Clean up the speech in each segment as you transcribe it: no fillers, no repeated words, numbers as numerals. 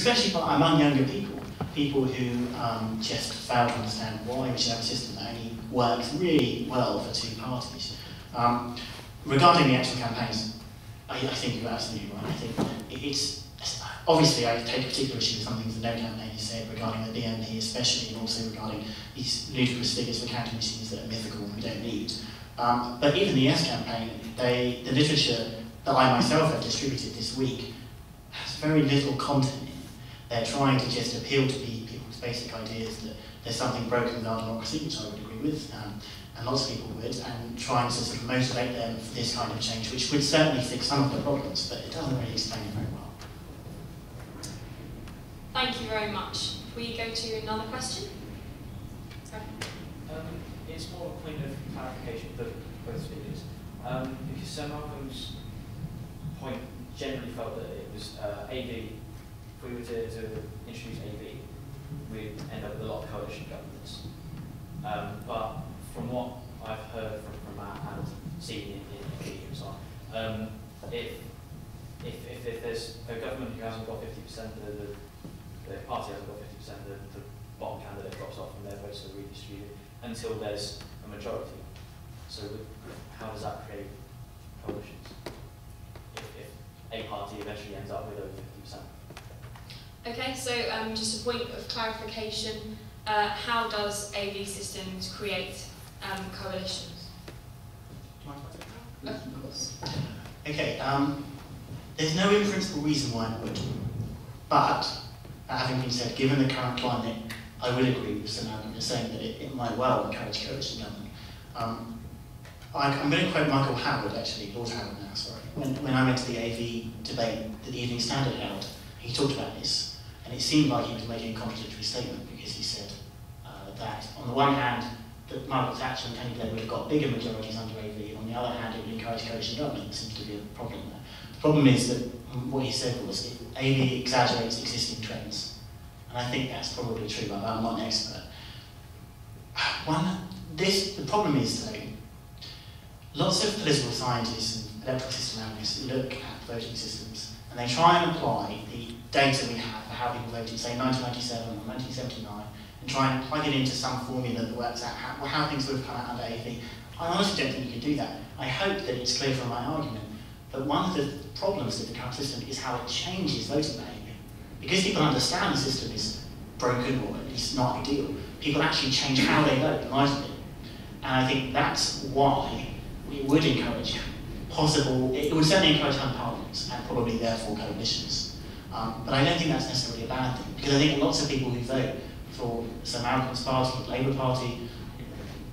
especially among younger people, people who just fail to understand why we should have a system that only works really well for two parties. Regarding the actual campaigns, I think you're absolutely right. I think it's obviously I take particular issue with some things the No campaign has said regarding the DMP especially, and also regarding these ludicrous figures for counting machines that are mythical and we don't need. But even the Yes campaign, the literature that I myself have distributed this week has very little content in it. They're trying to just appeal to people's basic ideas that there's something broken with our democracy, which I would agree with, and lots of people would, and trying to sort of motivate them for this kind of change, which would certainly fix some of the problems, but it doesn't really explain it very well. Thank you very much. We go to another question. It's more a point of clarification for both speakers. Because Sir Malcolm's point generally felt that it was AV. If we were to introduce AV, we'd end up with a lot of coalition governments. But from what I've heard from Matt and seen in media and so on, if there's a government who hasn't got 50%, the party hasn't got 50%, the bottom candidate drops off and their votes are redistributed until there's a majority. So how does that create coalitions? If a party eventually ends up with over 50%? Okay, so just a point of clarification, how does AV systems create coalitions? Of course. Okay, there's no in principle reason why it would, but having been said, given the current climate, I would agree with Sir Malcolm in saying that it might well encourage coalition government. I'm going to quote Michael Howard, actually, Lord Howard now, sorry. When I went to the AV debate that the Evening Standard held, he talked about this, and it seemed like he was making a contradictory statement because he said that, on the one hand, that Margaret Thatcher and Tony Blair would have got bigger majorities under AV, and on the other hand, it would encourage coalition government. There seems to be a problem there. The problem is that what he said was AV exaggerates existing trends. And I think that's probably true, but I'm not an expert. The problem is, though, lots of political scientists and electoral system analysts look at voting systems and they try and apply the data we have for how people voted, say 1997 or 1979, and try and plug it into some formula that works out how things would have come out under AV. I honestly don't think you can do that. I hope that it's clear from my argument that one of the problems with the current system is how it changes voting behaviour. Because people understand the system is broken or at least not ideal, people actually change how they vote, largely. And I think that's why it would encourage it would certainly encourage hung parliaments and probably therefore coalitions. But I don't think that's necessarily a bad thing, because I think lots of people who vote for Sir Malcolm's party, the Labour Party,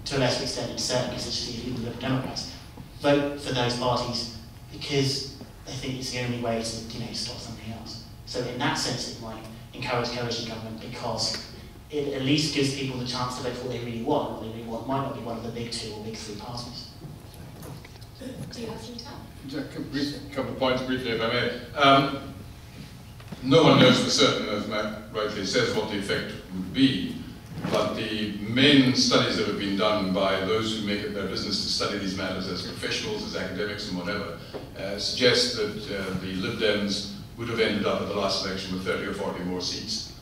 to a lesser extent, and certainly constituency of Liberal Democrats, vote for those parties because they think it's the only way to stop something else. So in that sense, it might encourage coalition government because it at least gives people the chance to vote for what they really want. What they really want might not be one of the big two or big three parties. Do you have something to add? A couple of points briefly, if I may. No one knows for certain, as Matt rightly says, what the effect would be, but the main studies that have been done by those who make it their business to study these matters as professionals, as academics and whatever, suggest that the Lib Dems would have ended up at the last election with 30 or 40 more seats,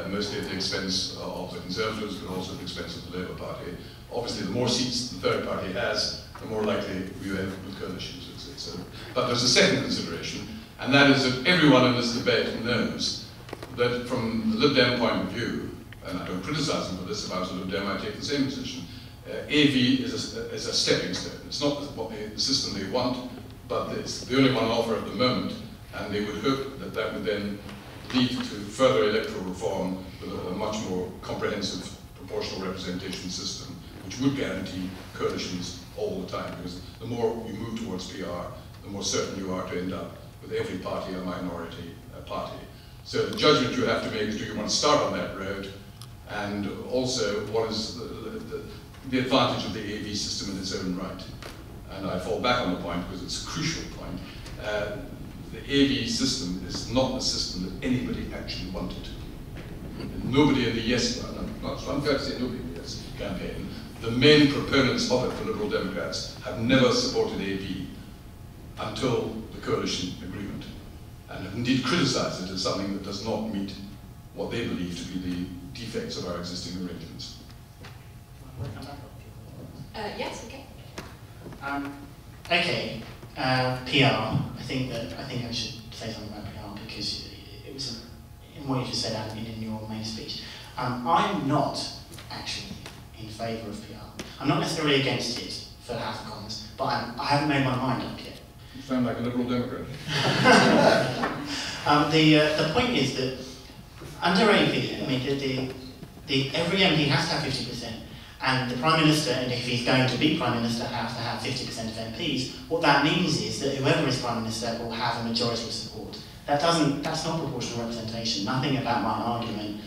mostly at the expense of the Conservatives, but also at the expense of the Labour Party. Obviously, the more seats the third party has, the more likely you end up with coalitions. But there's a second consideration, and that is that everyone in this debate knows that from the Lib Dem point of view, and I don't criticise them for this, if I was a Lib Dem, I'd take the same position, AV is a stepping stone. It's not the system they want, but it's the only one on offer at the moment, and they would hope that that would then lead to further electoral reform with a much more comprehensive proportional representation system, which would guarantee coalitions all the time, because the more you move towards PR, the more certain you are to end up with every party a minority party. So the judgment you have to make is, do you want to start on that road, and also what is the advantage of the AV system in its own right. And I fall back on the point because it's a crucial point. The AV system is not the system that anybody actually wanted. Nobody in the Yes, not unfair to say nobody in the Yes campaign, the main proponents of it for Liberal Democrats have never supported AV until the coalition agreement. and have indeed criticised it as something that does not meet what they believe to be the defects of our existing arrangements. Yes, okay. Okay, PR. I think I should say something about PR because it was in what you just said and in your main speech. I'm not actually in favour of PR. I'm not necessarily against it for the House of Commons, but I haven't made my mind up yet. You sound like a Liberal Democrat. The point is that under AV, I mean, every MP has to have 50%, and the Prime Minister, and if he's going to be Prime Minister, has to have 50% of MPs. What that means is that whoever is Prime Minister will have a majority of support. That's not proportional representation. Nothing about my argument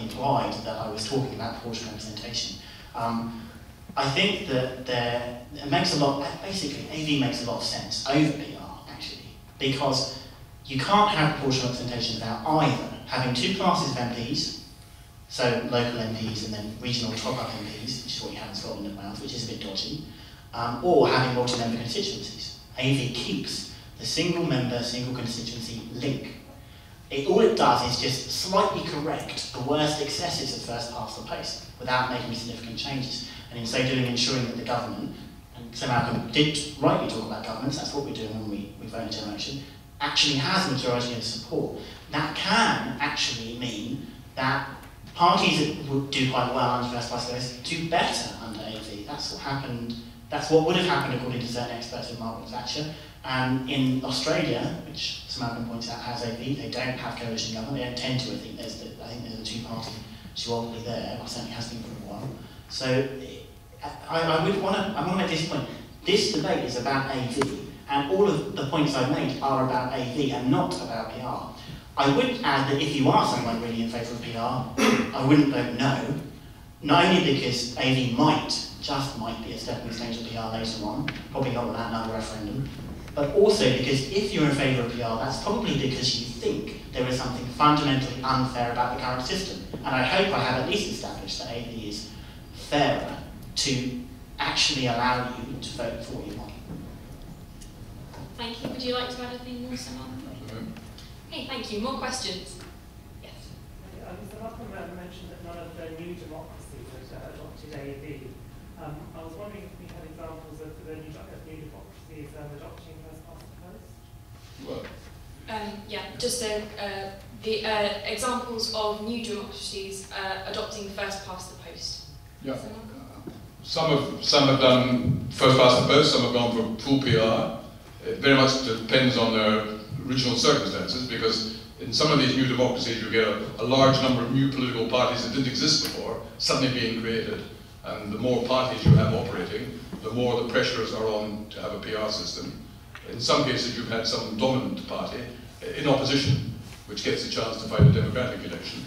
implied that I was talking about proportional representation. I think that it makes a lot, basically AV makes a lot of sense over PR, actually, because you can't have proportional representation without either having two classes of MPs, so local MPs and then regional top-up MPs, which is what you have in Scotland and Wales, which is a bit dodgy, or having multi-member constituencies. AV keeps the single-member, single-constituency link. All it does is just slightly correct the worst excesses of first past the post without making significant changes. And in so doing, ensuring that the government, and so Malcolm did rightly talk about governments, that's what we're doing when we vote in a general election, actually has a majority of support. That can actually mean that parties that would do quite well under first past the post do better under AV. That's what happened. That's what would have happened according to certain experts with Margaret Thatcher. And in Australia, which Sir Malcolm points out has AV, they don't have coalition government. They don't tend to. I think there's a two-party duopoly there. Or certainly has been for a while. So I'm at this point. This debate is about AV, and all of the points I've made are about AV and not about PR. I would add that if you are someone really in favour of PR, I wouldn't vote no, not only because AV just might be a stepping stone to PR later on, probably not without another referendum, but also because if you're in favour of PR, that's probably because you think there is something fundamentally unfair about the current system. And I hope I have at least established that AV is fairer to actually allow you to vote for what you want. Thank you. Would you like to add anything more, Sir Malcolm? Okay, thank you. More questions? Yes. Mr. Malcolm mentioned that none of the new democracies had adopted AV. I was wondering if we had examples of the new democracies adopting first past the post? Well, Yeah, just the examples of new democracies adopting first past the post. yeah. Some have done first past the post, some have gone for full PR. It very much depends on their original circumstances, because in some of these new democracies you get a large number of new political parties that didn't exist before suddenly being created, and the more parties you have operating, the more the pressures are on to have a PR system. In some cases you've had some dominant party in opposition, which gets a chance to fight a democratic election.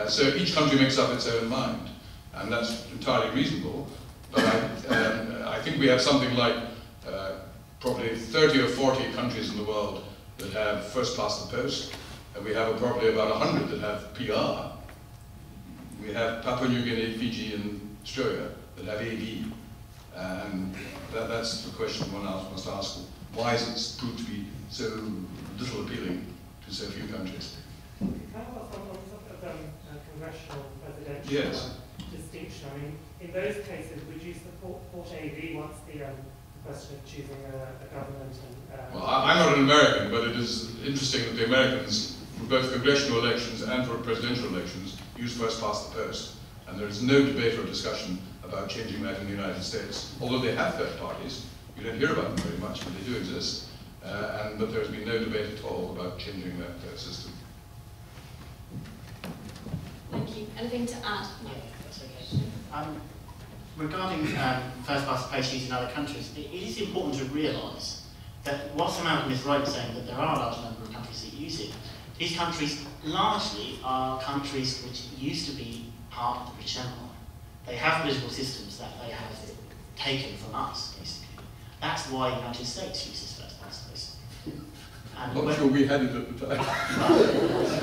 So each country makes up its own mind, and that's entirely reasonable. But I think we have something like probably 30 or 40 countries in the world that have first past the post, and we have probably about 100 that have PR. We have Papua New Guinea, Fiji, and Australia that have AV, and that's the question one must ask: why is it proved to be so little appealing to so few countries? Can I ask on the congressional presidential Yes. distinction? I mean, in those cases, would you support AV once the question of choosing a government and... Well, I'm not an American, but it is interesting that the Americans, for both congressional elections and for presidential elections, use first past the post. And there is no debate or discussion about changing that in the United States. Although they have third parties, you don't hear about them very much, but they do exist. But there's been no debate at all about changing that system. Thank you. Anything to add? Yeah, that's okay. Regarding first past the post use in other countries, it is important to realise that whilst Malcolm is right in saying that there are a large number of countries that use it, these countries largely are countries which used to be part of the British Empire. They have political systems that they have taken from us, basically. That's why the United States uses first past the post. I'm not sure we had it at the time.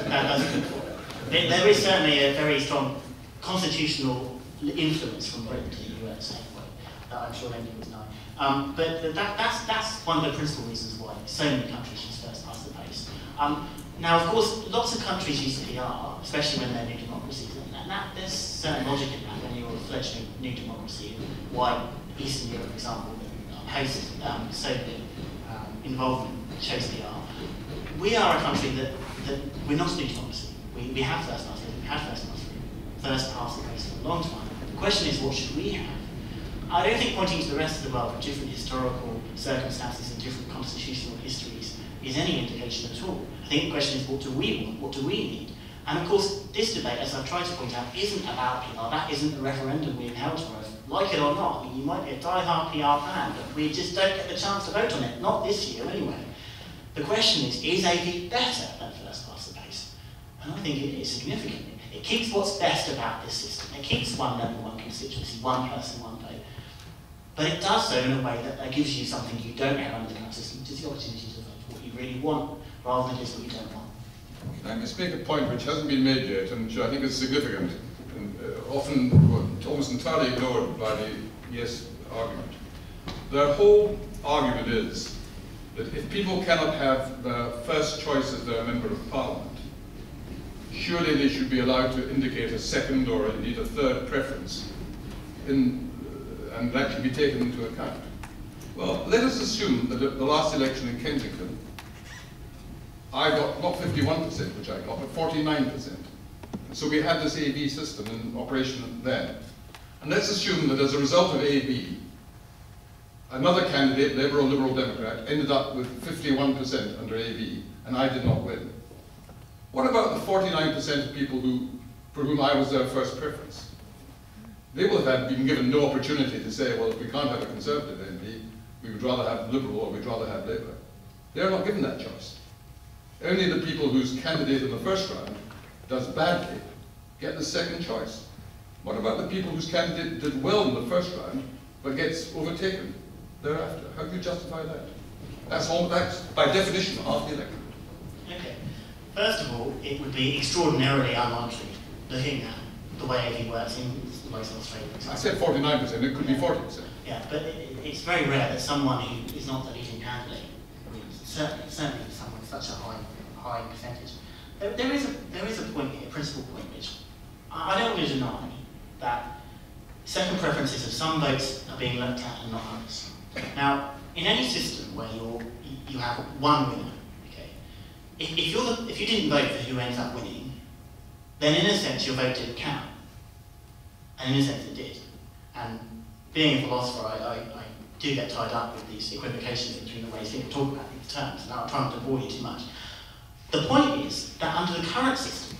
That's a good point. There is certainly a very strong constitutional influence from Britain to the US anyway, that I'm sure many people know. But that's one of the principal reasons why so many countries use first past the post. Now, of course, lots of countries use PR, especially when they're new democracies, and there's certain logic in that when you're a fledgling new democracy, white Eastern Europe, for example, host Soviet involvement shows PR. We are a country that we're not a new democracy. We have first past freedom, we had first past the post for a long time. The question is, what should we have? I don't think pointing to the rest of the world with different historical circumstances and different constitutional histories is any indication at all. I think the question is, what do we want? What do we need? And of course, this debate, as I've tried to point out, isn't about PR. That isn't the referendum we've held for us. Like it or not, I mean, you might be a die-hard PR fan, but we just don't get the chance to vote on it. Not this year, anyway. The question is AV better than first past the post? And I think it is significantly. It keeps what's best about this system. It keeps one level, one constituency, one person, one vote. But it does so in a way that gives you something you don't have under the current system, which is the opportunity to vote for what you really want, rather than just what you don't want. Can I just make a point which hasn't been made yet, and which I think is significant, and often almost entirely ignored by the yes argument. Their whole argument is that if people cannot have their first choice as their member of parliament, surely they should be allowed to indicate a second or indeed a third preference, and that should be taken into account. Well, let us assume that at the last election in Kensington, I got not 51%, which I got, but 49%. So we had this AV system in operation then. And let's assume that as a result of AV, another candidate, Liberal Democrat, ended up with 51% under AV, and I did not win. What about the 49% of people for whom I was their first preference? They will have been given no opportunity to say, well, if we can't have a Conservative MP, we would rather have Liberal or we'd rather have Labour. They're not given that choice. Only the people whose candidate in the first round does badly get the second choice. What about the people whose candidate did well in the first round, but gets overtaken thereafter? How do you justify that? That's by definition, half the electorate. Okay. First of all, it would be extraordinarily unlikely, looking at the way AV works in most of Australia. I said 49%, it could be 40%. Yeah, but it's very rare that someone who is not the leading candidate wins. Certainly someone with such a high percentage. There is a point here, a principal point, which I don't want to deny that second preferences of some votes are being looked at and not others. Now, in any system where you have one winner, okay, if you didn't vote for who ends up winning, then in a sense your vote didn't count. And in a sense it did. And being a philosopher, I do get tied up with these equivocations between the ways people talk about these terms, and I'm trying to bore you too much. The point is that under the current system,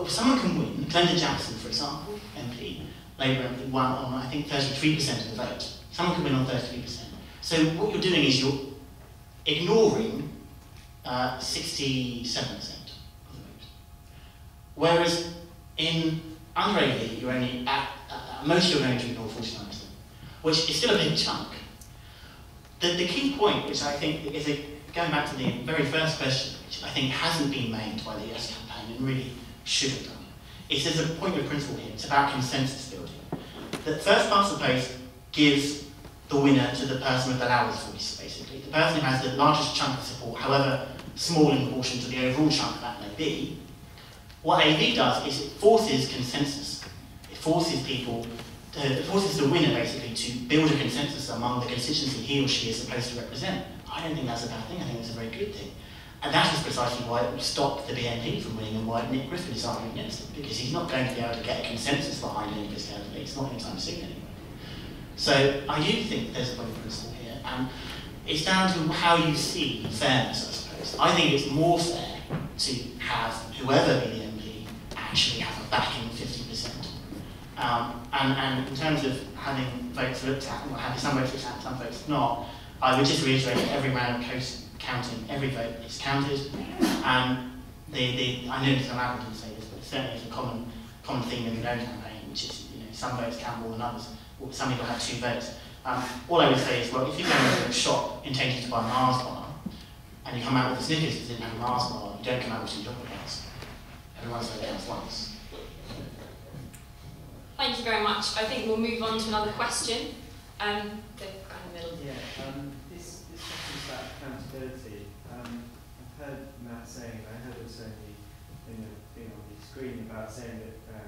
someone can win. Glenda Jackson, for example, MP, Labour MP, won on, I think, 33% of the vote. Someone can win on 33%. So what you're doing is you're ignoring 67% of the vote. Whereas under AV, you're only most you're going to ignore 49%, which is still a big chunk. The key point, which I think is going back to the very first question, which I think hasn't been made by the Yes campaign and really should have done, is there's a point of principle here. It's about consensus building. That first past the post gives the winner to the person with the loudest voice, basically. The person who has the largest chunk of support, however small in proportion to the overall chunk that may be. What AV does is it forces consensus. It forces the winner basically to build a consensus among the constituency he or she is supposed to represent. I don't think that's a bad thing, I think it's a very good thing. And that is precisely why it will stop the BNP from winning and why Nick Griffin is arguing against it, because he's not going to be able to get a consensus behind any of his candidates, not anytime soon anyway. So I do think there's a point of principle here, and it's down to how you see fairness, I suppose. I think it's more fair to have whoever be the MP actually have a backing of 50%. And in terms of having votes looked at, or having some votes looked at and some votes not, I would just reiterate that every round of counting, every vote is counted. And I know Tom Appleton didn't say this, but certainly it's a common theme in the No campaign, which is some votes count more than others. Or some people have 2 votes. All I would say is, well, if you go into a shop intending to buy a Mars bar, and you come out with a Snickers that didn't have a Mars bar, you don't come out with 2 chocolate bars. Everyone's vote counts once. Thank you very much. I think we'll move on to another question. The kind of middle. Yeah, this question is about accountability. I've heard Matt saying, I heard also in the thing on the screen about saying that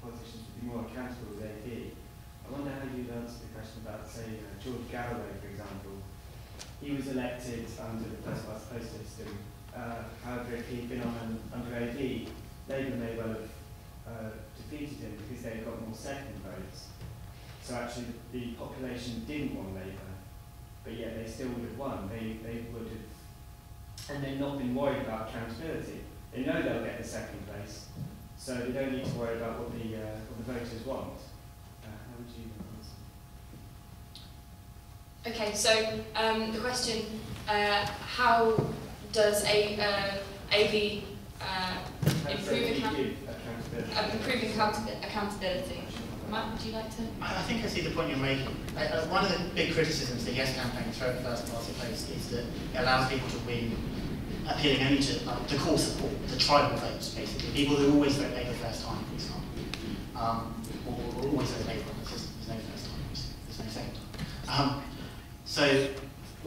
politicians would be more accountable with AD. I wonder how you'd answer the question about, say, George Galloway, for example. He was elected under the first past the post system. However, if he'd been on under AD, Labour may well have defeated him because they got more second votes. So actually, the population didn't want Labour, but yet they still would have won. They would have, and they've not been worried about accountability. They know they'll get the second place, so they don't need to worry about what the voters want. How would you answer? Okay, so the question: how does AV improve accountability? Matt, would you like to? I think I see the point you're making. One of the big criticisms of the Yes campaign throughout the first party place is that it allows people to win, appealing only to the core support, the tribal votes, basically. People who always vote Labour first time, for example. Or always vote Labour, there's no first time, there's no second time. So,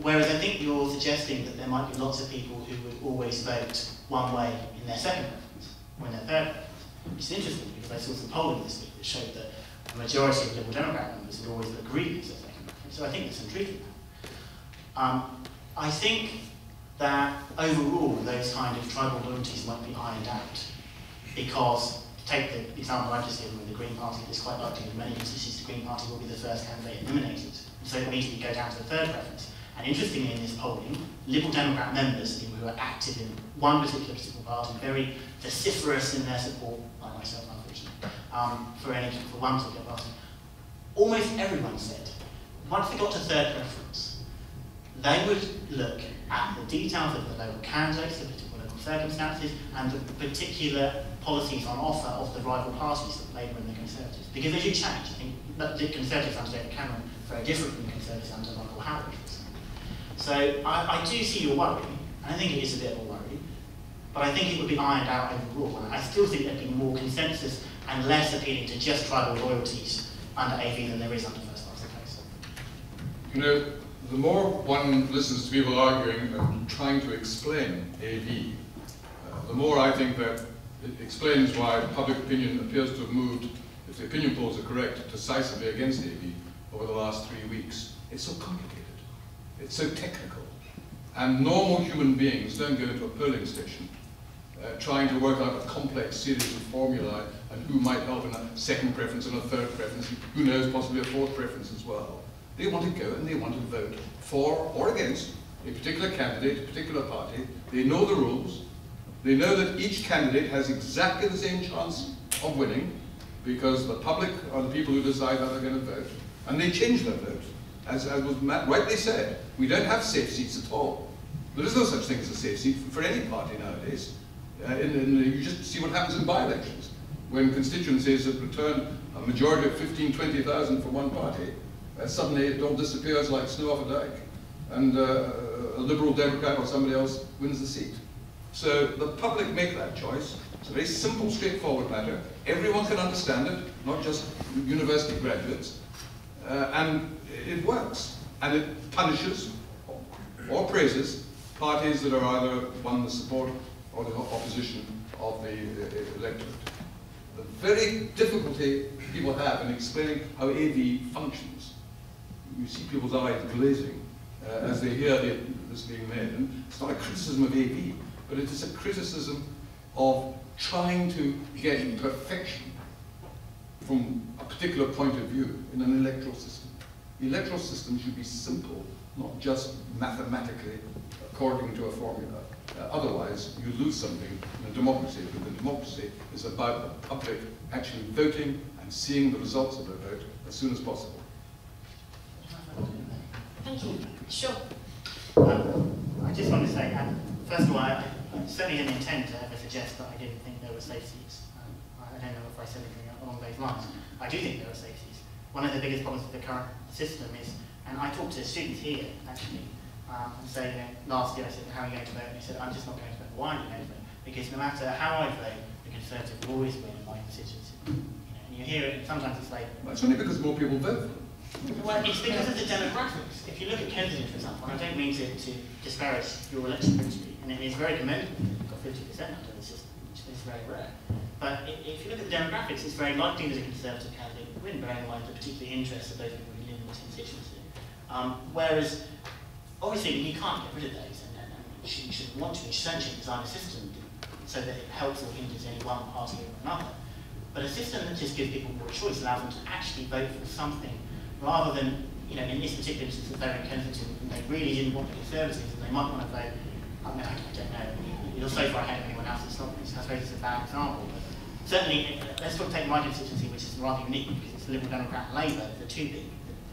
whereas I think you're suggesting that there might be lots of people who would always vote one way in their second preference, or in their third preference, which is interesting because I saw some polling this week that showed that the majority of Liberal Democrat members would always agree with their second preference. So I think there's some truth in that. I think that overall those kind of tribal loyalties might be ironed out because, to take the example I've just given with the Green Party, it's quite likely in many instances the Green Party will be the first candidate eliminated, and so immediately go down to the third preference. And interestingly in this polling, Liberal Democrat members, people who are active in one particular political party, very vociferous in their support, like myself unfortunately, for one particular party, almost everyone said, once they got to third preference, they would look at the details of the local candidates, the political local circumstances, and the particular policies on offer of the rival parties, the Labour and the Conservatives. Because they do change. I think that the Conservatives under David Cameron are very different from the Conservatives under Michael Howard, for example. So I do see your worry, and I think it is a bit of a worry, but I think it would be ironed out overall. And I still think there'd be more consensus and less appealing to just tribal loyalties under AV than there is under First Past the Post. You know, the more one listens to people arguing and trying to explain AV, the more I think that it explains why public opinion appears to have moved, if the opinion polls are correct, decisively against AV over the last 3 weeks. It's so complicated. It's so technical. And normal human beings don't go into a polling station trying to work out a complex series of formulae and who might help in a second preference and a third preference, and who knows, possibly a fourth preference as well. They want to go and they want to vote for or against a particular candidate, a particular party. They know the rules. They know that each candidate has exactly the same chance of winning because the public are the people who decide how they're going to vote. And they change their vote. As was Matt rightly said, we don't have safe seats at all. There is no such thing as a safe seat for any party nowadays. You just see what happens in by-elections. When constituencies have returned a majority of 15,000, 20,000 for one party, suddenly it all disappears like snow off a dike. And a Liberal Democrat or somebody else wins the seat. So the public make that choice. It's a very simple, straightforward matter. Everyone can understand it, not just university graduates. And it works. And it punishes or praises parties that are either won the support or the opposition of the electorate. The very difficulty people have in explaining how AV functions. You see people's eyes glazing as they hear this being made. And it's not a criticism of AV, but it is a criticism of trying to get perfection from a particular point of view in an electoral system. The electoral system should be simple, not just mathematically according to a formula. Otherwise, you lose something in a democracy, because the democracy is about the public actually voting and seeing the results of their vote as soon as possible. Thank you. Sure. I just want to say, first of all, I certainly didn't intend to ever suggest that I didn't think there were safe seats. I don't know if I said anything along those lines. I do think there are safe seats. One of the biggest problems with the current system is, and I talked to students here, actually, and say, last year I said, how are you going to vote? And they said, I'm just not going to vote. Why are you going to vote? Because no matter how I vote, the Conservative will always win in my constituency. And you hear it, sometimes it's like... Well, it's only because more people vote. Well, it's because of the demographics. If you look at Kensington, for example, and I don't mean to disparage your election principally, and it is very commendable that you've got 50% under the system, which is very rare. But if you look at the demographics, it's very likely that a Conservative candidate would win, bearing in mind the particular interests of those people who live in this constituency. Whereas, obviously, you can't get rid of those, and you shouldn't want to. You certainly shouldn't design a system so that it helps or hinders any one party or another. But a system that just gives people more choice allows them to actually vote for something, rather than, you know, in this particular instance, if they're in Kensington and they really didn't want the Conservatives, and they might want to vote, I mean, I don't know, you're so far ahead of anyone else, it's not, I suppose it's a bad example, but certainly, let's take my constituency, which is rather unique because it's Liberal Democrat and Labour, the two the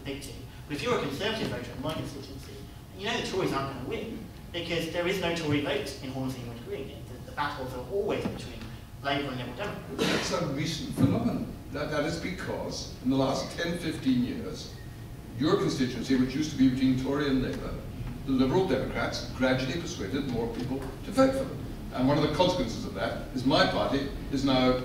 big two. But if you're a Conservative voter in my constituency, you know the Tories aren't going to win, because there is no Tory vote in Hornsey and Wood Green. The battles are always between Labour and Liberal Democrats. That's a recent phenomenon. That is because in the last 10, 15 years, your constituency, which used to be between Tory and Labour, the Liberal Democrats gradually persuaded more people to vote for them. And one of the consequences of that is my party is now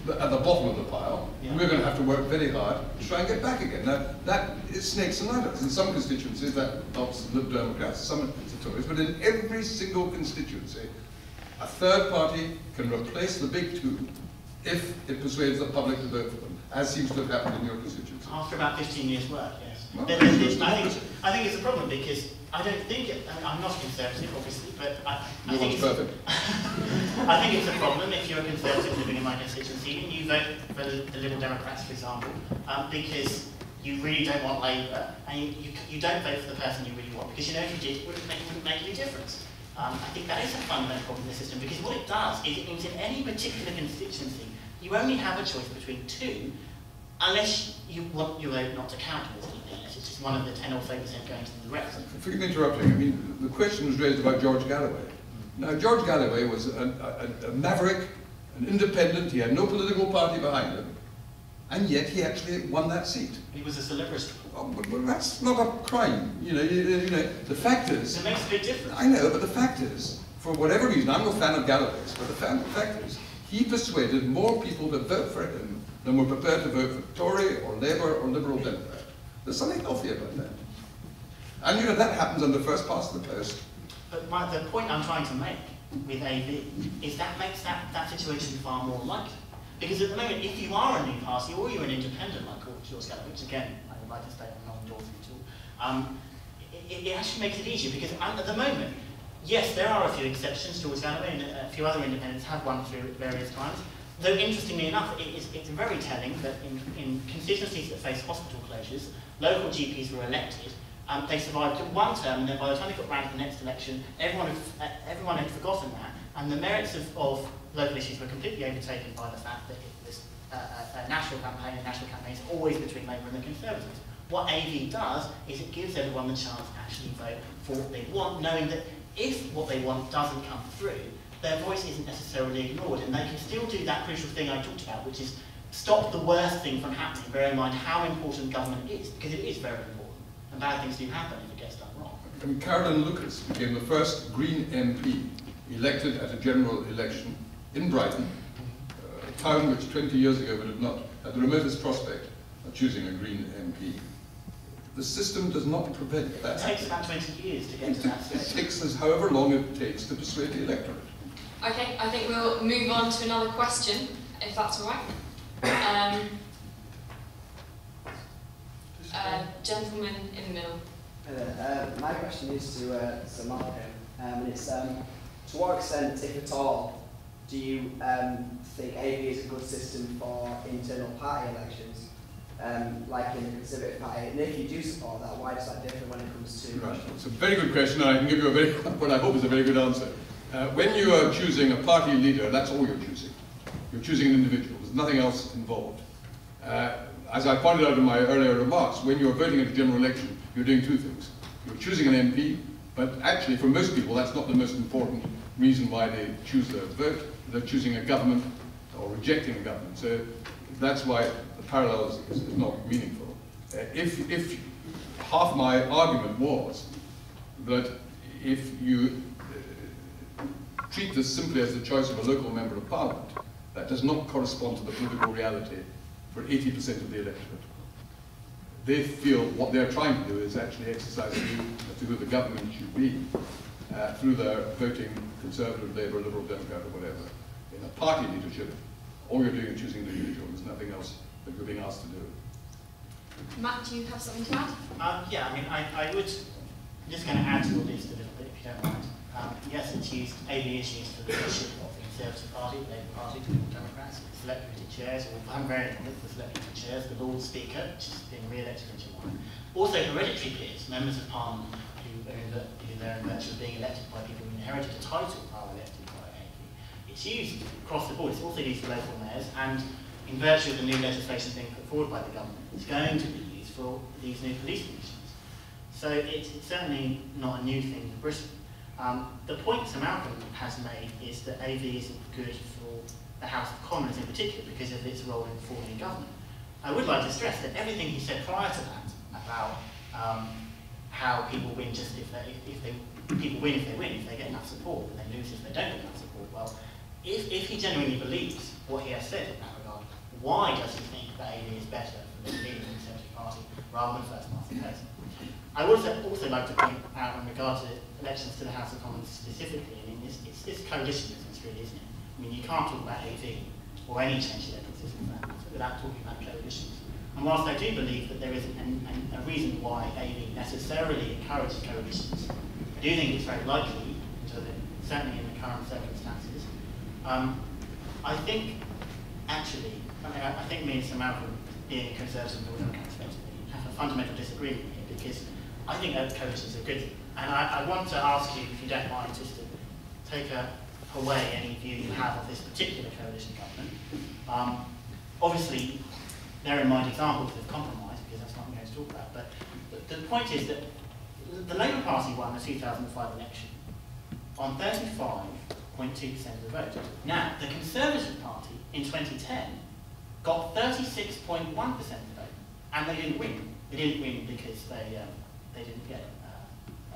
at the bottom of the pile, and we're going to have to work very hard to try and get back again. Now, that is snakes and ladders. In some constituencies, that helps Liberal Democrats, some it's the Tories, but in every single constituency, a third party can replace the big two if it persuades the public to vote for them, as seems to have happened in your constituency. After about 15 years' work, yes. Well, I think it's a problem because I don't think I'm not a Conservative, obviously, but I think it's perfect. I think it's a problem if you're a Conservative living in my constituency and you vote for the Liberal Democrats, for example, because you really don't want Labour, and you don't vote for the person you really want, because you know if you did, it wouldn't make any difference. I think that is a fundamental problem in the system, because what it does is it means in any particular constituency, you only have a choice between two, unless you want your vote not to count towards anything else. It's just one of the 10 or 30% going to the rest. Forgive me interrupting. I mean, the question was raised about George Galloway. Now, George Galloway was a maverick, an independent. He had no political party behind him, and yet he actually won that seat. He was a celebrity. Well, but that's not a crime. You know, the fact is... It makes a big difference. I know, but the fact is, for whatever reason, I'm no fan of Galloway's, but the fact is, he persuaded more people to vote for him than were prepared to vote for Tory or Labour or Liberal Democrat. There's something healthy about that. And you know, that happens on the first past the post. But the point I'm trying to make with AV is that makes that situation far more likely. Because at the moment, if you are a new party or you're an independent like George Galloway, which again, I would like to state I'm not endorsing at all, it actually makes it easier because at the moment, yes, there are a few exceptions. George Galloway and a few other independents have won through at various times. Though interestingly enough, it's very telling that in constituencies that face hospital closures, local GPs were elected. They survived one term, and then by the time they got round to the next election, everyone had forgotten that, and the merits of local issues were completely overtaken by the fact that it was a national campaign, and national campaigns are always between Labour and the Conservatives. What AV does is it gives everyone the chance to actually vote for what they want, knowing that if what they want doesn't come through, their voice isn't necessarily ignored, and they can still do that crucial thing I talked about, which is stop the worst thing from happening, bear in mind how important government is, because it is very important, and bad things do happen if it gets done wrong. And Carolyn Lucas became the first Green MP elected at a general election in Brighton, a town which 20 years ago would have not had the remotest prospect of choosing a Green MP. The system does not prevent that. It takes about 20 years to get to that stage. It takes us however long it takes to persuade the electorate. Okay, I think we'll move on to another question, if that's all right. Gentleman in the middle. My question is to Sir Malcolm, and it's to what extent, if at all, do you think AV is a good system for internal party elections, like in the Conservative Party? And if you do support that, why does that differ when it comes to... Right. It's a very good question, and I can give you what I hope is a very good answer. When you are choosing a party leader, that's all you're choosing. You're choosing an individual. There's nothing else involved. As I pointed out in my earlier remarks, when you're voting at a general election, you're doing two things. You're choosing an MP, but actually for most people that's not the most important reason why they choose their vote. They're choosing a government or rejecting a government. So that's why the parallel is not meaningful. If half my argument was that if you treat this simply as the choice of a local member of parliament, that does not correspond to the political reality for 80% of the electorate. They feel what they're trying to do is actually exercise a view as to who the government should be. through their voting Conservative, Labour, Liberal Democrat, or whatever. In a party leadership, all you're doing is choosing an individual. There's nothing else that you're being asked to do. Matt, do you have something to add? Yeah, I mean, I would, I'm just going to add to your list a little bit, if you don't mind. Yes, it's used, AV is used for the leadership of the Conservative Party, the Labour Party, the Liberal Democrats, selected chairs, or I'm very on for selected chairs, the Lord Speaker, which is being re-elected in July. Also, hereditary peers, members of Parliament who are in virtue of being elected by people who inherited a title are elected by AV. It's used across the board. It's also used for local mayors, and in virtue of the new legislation being put forward by the government, it's going to be used for these new police commissions. So it's certainly not a new thing for Britain. The point Sir Malcolm has made is that AV isn't good for the House of Commons in particular because of its role in forming government. I would like to stress that everything he said prior to that about how people win just people win if they get enough support, but they lose if they don't get enough support. Well, if he genuinely believes what he has said in that regard, why does he think that AV is better for the leader of the Conservative Party rather than first past the post? I would also like to point out in regard to elections to the House of Commons specifically, I mean, it's coalition business really, isn't it? I mean, you can't talk about AV or any change to the electoral system without talking about coalitions. And whilst I do believe that there isn't a reason why AV necessarily encourages coalitions, I do think it's very likely, certainly in the current circumstances. I think, actually, I think me and Sir Malcolm, being a Conservative and Democrat, have a fundamental disagreement here because I think that coalitions are good. And I want to ask you, if you don't mind, just to take away any view you have of this particular coalition government. Obviously, there are in mind examples of compromise, because that's what I'm going to talk about. But the point is that the Labour Party won the 2005 election on 35.2% of the vote. Now, the Conservative Party in 2010 got 36.1% of the vote, and they didn't win. They didn't win because they didn't get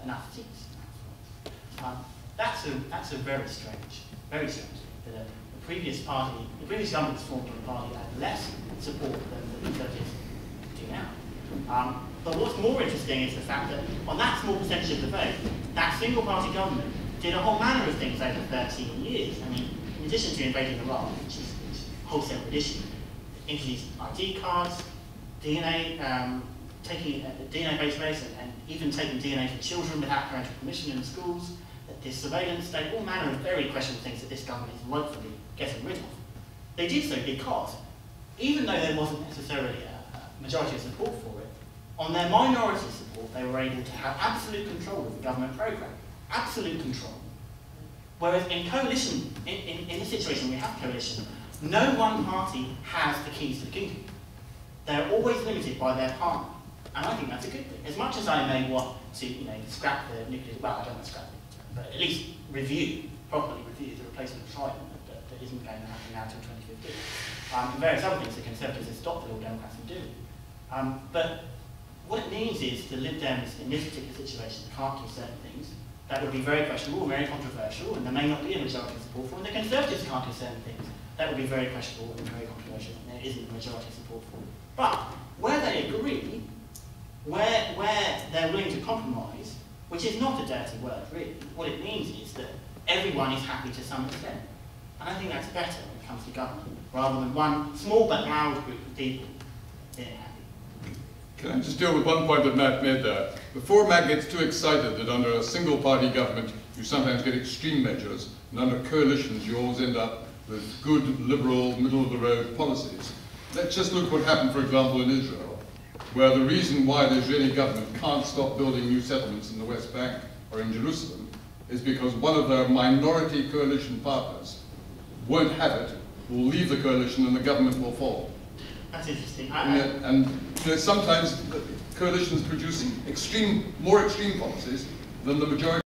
enough seats. That's a very strange that the previous government was formed in a party that had less support than the Conservatives do now. But what's more interesting is the fact that on that small percentage of the vote, that single party government did a whole manner of things over 13 years. I mean, in addition to invading Iraq, which is a whole separate issue, introduced ID cards, DNA, taking a DNA database and even taking DNA from children without parental permission in schools, this surveillance state, all manner of very questionable things that this government is rightfully getting rid of. They did so because, even though there wasn't necessarily a majority of support for it, on their minority support they were able to have absolute control of the government programme. Absolute control. Whereas in coalition, in this situation we have coalition, no one party has the keys to the kingdom. They're always limited by their partner. And I think that's a good thing. As much as I may want to, scrap the nuclear, well, I don't want to scrap it, but at least properly review the replacement of Trident that isn't going to happen now until 2015. And various other things the Conservatives have stopped the Liberal Democrats from doing. But what it means is the Lib Dems in this particular situation can't do certain things that would be very questionable, very controversial, and there may not be a majority support for, and the Conservatives can't do certain things that would be very questionable and very controversial, and there isn't a majority support for. But where they agree, where they're willing to compromise, which is not a dirty word, really. What it means is that everyone is happy to some extent. And I think that's better when it comes to government, rather than one small but loud group of people being happy. Can I just deal with one point that Matt made there? Before Matt gets too excited that under a single-party government you sometimes get extreme measures, and under coalitions you always end up with good, liberal, middle-of-the-road policies. Let's just look what happened, for example, in Israel, where the reason why the Israeli government can't stop building new settlements in the West Bank or in Jerusalem is because one of their minority coalition partners won't have it, will leave the coalition, and the government will fall. That's interesting. And sometimes coalitions produce more extreme policies than the majority.